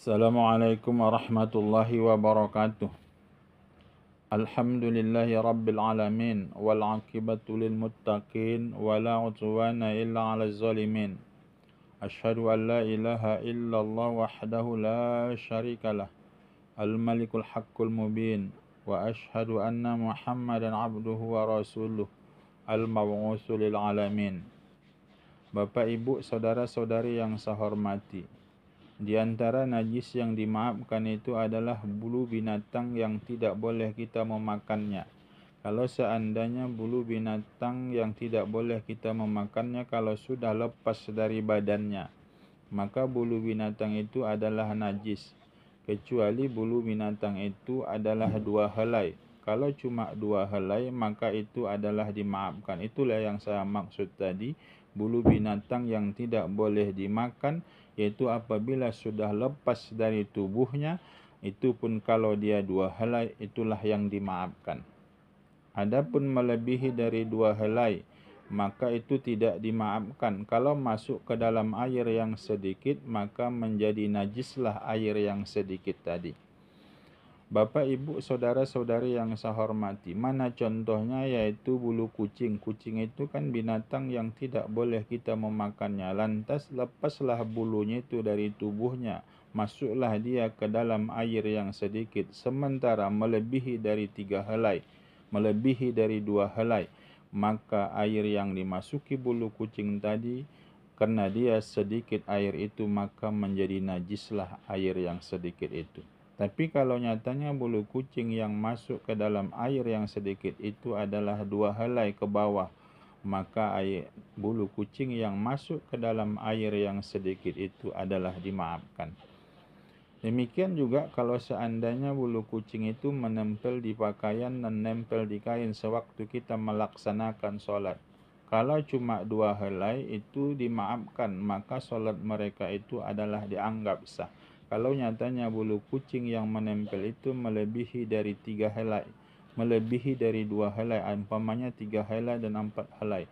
Assalamualaikum warahmatullahi wabarakatuh. Alhamdulillahi rabbil alamin wal aqibatu lil muttaqin wala udwana illa 'alal zalimin. Asyhadu an la ilaha illallah wahdahu la syarikalah al malikul haqqul mubin wa asyhadu anna Muhammadan abduhu wa rasuluh al mab'utsu lil alamin. Bapak, Ibu, saudara-saudari yang saya hormati, di antara najis yang dimaafkan itu adalah bulu binatang yang tidak boleh kita memakannya. Kalau seandainya bulu binatang yang tidak boleh kita memakannya kalau sudah lepas dari badannya, maka bulu binatang itu adalah najis. Kecuali bulu binatang itu adalah 2 helai. Kalau cuma 2 helai, maka itu adalah dimaafkan. Itulah yang saya maksud tadi, bulu binatang yang tidak boleh dimakan, yaitu apabila sudah lepas dari tubuhnya, itu pun kalau dia 2 helai, itulah yang dimaafkan. Adapun melebihi dari 2 helai, maka itu tidak dimaafkan. Kalau masuk ke dalam air yang sedikit, maka menjadi najislah air yang sedikit tadi. Bapak, Ibu, saudara-saudari yang saya hormati, mana contohnya? Yaitu bulu kucing. Kucing itu kan binatang yang tidak boleh kita memakannya. Lantas lepaslah bulunya itu dari tubuhnya, masuklah dia ke dalam air yang sedikit, sementara melebihi dari 3 helai, melebihi dari 2 helai, maka air yang dimasuki bulu kucing tadi, karena dia sedikit air itu, maka menjadi najislah air yang sedikit itu. Tapi kalau nyatanya bulu kucing yang masuk ke dalam air yang sedikit itu adalah 2 helai ke bawah, maka bulu kucing yang masuk ke dalam air yang sedikit itu adalah dimaafkan. Demikian juga kalau seandainya bulu kucing itu menempel di pakaian dan nempel di kain sewaktu kita melaksanakan sholat. Kalau cuma 2 helai itu dimaafkan, maka sholat mereka itu adalah dianggap sah. Kalau nyatanya bulu kucing yang menempel itu melebihi dari 3 helai, melebihi dari 2 helai, umpamanya 3 helai dan 4 helai,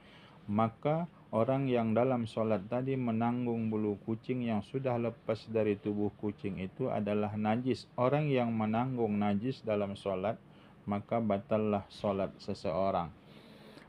maka orang yang dalam sholat tadi menanggung bulu kucing yang sudah lepas dari tubuh kucing itu adalah najis. Orang yang menanggung najis dalam sholat, maka batallah sholat seseorang.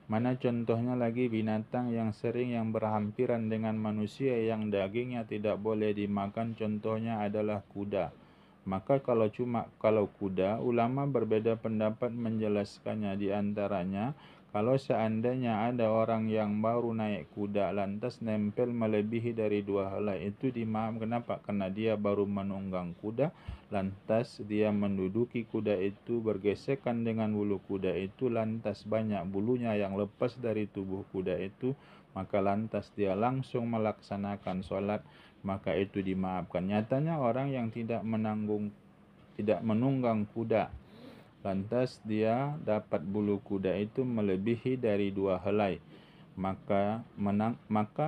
Mana contohnya lagi binatang yang sering yang berhampiran dengan manusia yang dagingnya tidak boleh dimakan, contohnya adalah kuda. Maka kalau kuda, ulama berbeda pendapat menjelaskannya. Di antaranya, kalau seandainya ada orang yang baru naik kuda lantas nempel melebihi dari 2 helai, itu dimaafkan. Kenapa? Karena dia baru menunggang kuda, lantas dia menduduki kuda itu, bergesekan dengan bulu kuda itu, lantas banyak bulunya yang lepas dari tubuh kuda itu, maka lantas dia langsung melaksanakan sholat, maka itu dimaafkan. Nyatanya orang yang tidak menunggang kuda, lantas dia dapat bulu kuda itu melebihi dari 2 helai, maka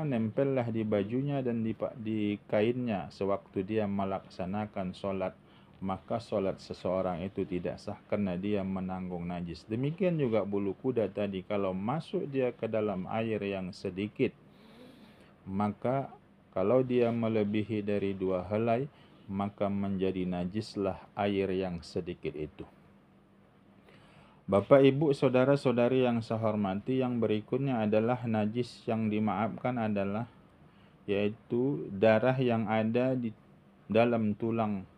nempellah di bajunya dan di kainnya sewaktu dia melaksanakan sholat, maka sholat seseorang itu tidak sah karena dia menanggung najis. Demikian juga bulu kuda tadi, kalau masuk dia ke dalam air yang sedikit, maka kalau dia melebihi dari 2 helai, maka menjadi najislah air yang sedikit itu. Bapak, Ibu, saudara-saudari yang saya hormati, yang berikutnya adalah najis yang dimaafkan adalah yaitu darah yang ada di dalam tulang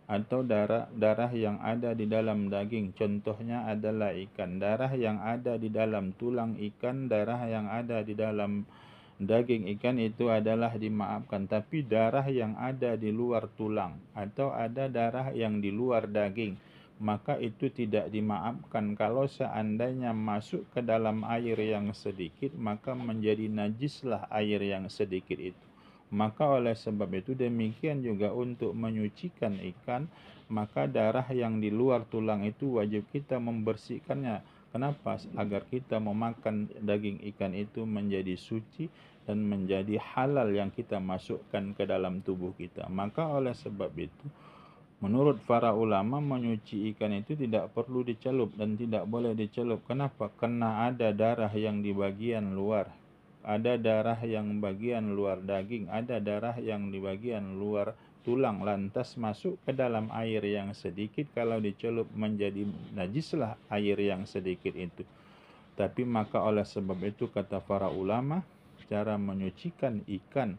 atau darah yang ada di dalam daging. Contohnya adalah ikan. Darah yang ada di dalam tulang ikan, darah yang ada di dalam daging ikan itu adalah dimaafkan. Tapi darah yang ada di luar tulang atau ada darah yang di luar daging, maka itu tidak dimaafkan. Kalau seandainya masuk ke dalam air yang sedikit, maka menjadi najislah air yang sedikit itu. Maka oleh sebab itu demikian juga untuk menyucikan ikan, maka darah yang di luar tulang itu wajib kita membersihkannya. Kenapa? Agar kita memakan daging ikan itu menjadi suci dan menjadi halal yang kita masukkan ke dalam tubuh kita. Maka oleh sebab itu, menurut para ulama, menyuci ikan itu tidak perlu dicelup dan tidak boleh dicelup. Kenapa? Karena ada darah yang di bagian luar, ada darah yang bagian luar daging, ada darah yang di bagian luar tulang lantas masuk ke dalam air yang sedikit, kalau dicelup menjadi najislah air yang sedikit itu. Tapi maka oleh sebab itu kata para ulama, cara menyucikan ikan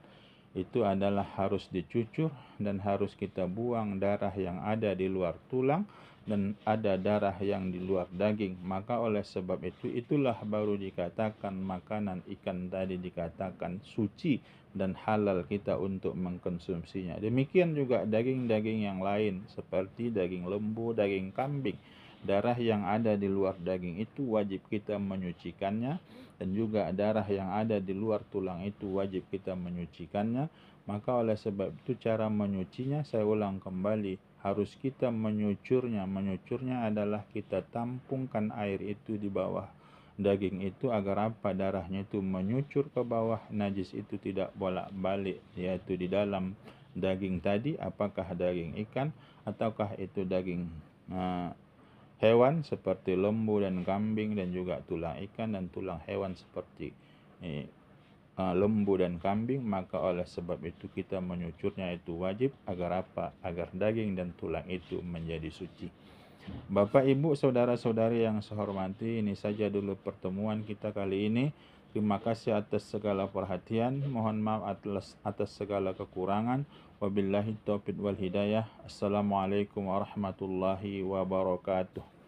itu adalah harus dicucur dan harus kita buang darah yang ada di luar tulang dan ada darah yang di luar daging. Maka oleh sebab itu itulah baru dikatakan makanan ikan tadi dikatakan suci dan halal kita untuk mengkonsumsinya. Demikian juga daging-daging yang lain seperti daging lembu, daging kambing. Darah yang ada di luar daging itu wajib kita menyucikannya, dan juga darah yang ada di luar tulang itu wajib kita menyucikannya. Maka oleh sebab itu cara menyucinya, saya ulang kembali, harus kita menyucurnya. Menyucurnya adalah kita tampungkan air itu di bawah daging itu agar apa? Darahnya itu menyucur ke bawah, najis itu tidak bolak-balik, yaitu di dalam daging tadi, apakah daging ikan ataukah itu daging hewan seperti lembu dan kambing, dan juga tulang ikan dan tulang hewan seperti lembu dan kambing. Maka oleh sebab itu kita menyucurnya itu wajib agar apa? Agar daging dan tulang itu menjadi suci. Bapak, Ibu, saudara-saudari yang saya hormati, ini saja dulu pertemuan kita kali ini. Terima kasih atas segala perhatian. Mohon maaf atas segala kekurangan. Wabillahi taufiq wal hidayah. Assalamualaikum warahmatullahi wabarakatuh.